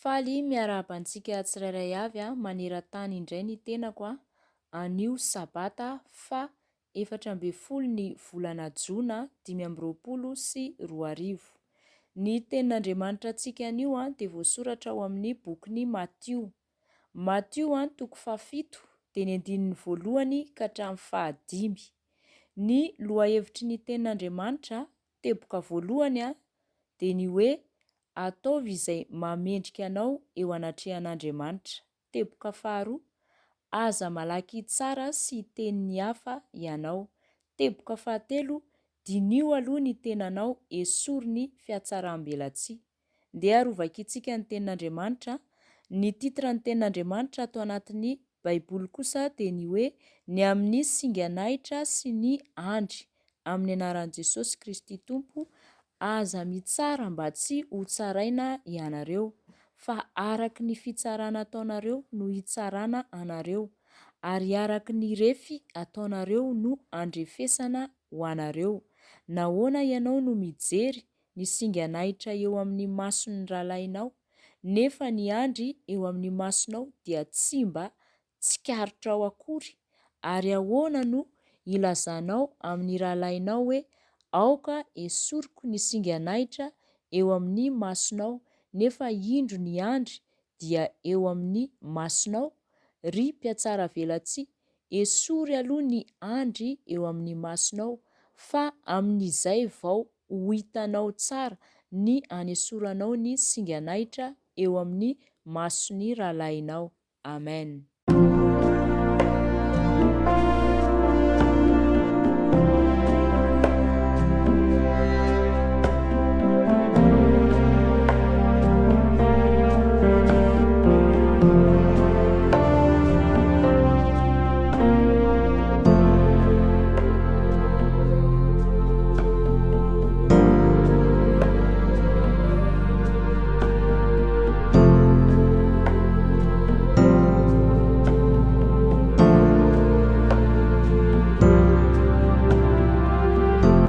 Faly miarabantsika tsirairay avy maneran-tany indray ny tenako anio Sabata fa 14 ny volana Jona 2024. Ny tenin'Andriamanitra antsika anio dia voasoratra ao amin'ny bokin'ny Matio. Matio toko 17 dia ny andininy voalohany ka hatramin'ny 15. Ny lohahevitry ny tenin'Andriamanitra teboka voalohany dia ny hoe ataovy izay mamendrika anao eo anatrehan'Andriamanitra. Teboka faharoa, aza malaky tsara sy tenin'ny hafa ianao. Teboka fahatelo, dinio aloha ny tenanao esory ny fiatsaram-belatsia. Ndeha arovakitsika ny tenin'Andriamanitra. Ny titra ny tenin'Andriamanitra ato anatin'ny Baiboly kosa dia ny hoe ny amin'ny singan'ahitra sy ny andry, amin'ny anaran'i Jesosy Kristy Tompo. Aza mitsara mba tsy ho tsaraina ianareo, fa araky ny fitsarana ataonareo no hitsarana anareo, ary araky ny refy ataonareo no andrefesana ho anareo. Nahoana ianao no mijery ny singan'ahitra eo amin'ny mason'ny rahalahinao, nefa ny andry eo amin'ny masonao dia tsy mba tsikarotra ao akory? Ary ahoana no ilazanao amin'ny rahalahinao hoe aoka esoriko ny singan'ahitra eo amin'ny masonao, nefa indro ny andry dia eo amin'ny masonao? Ry mpiatsara velatsia, esory aloha ny andry eo amin'ny masonao, fa amin'izay vao ho hitanao tsara ny anesoranao ny singan'ahitra eo amin'ny mason'ny rahalahinao. Amen.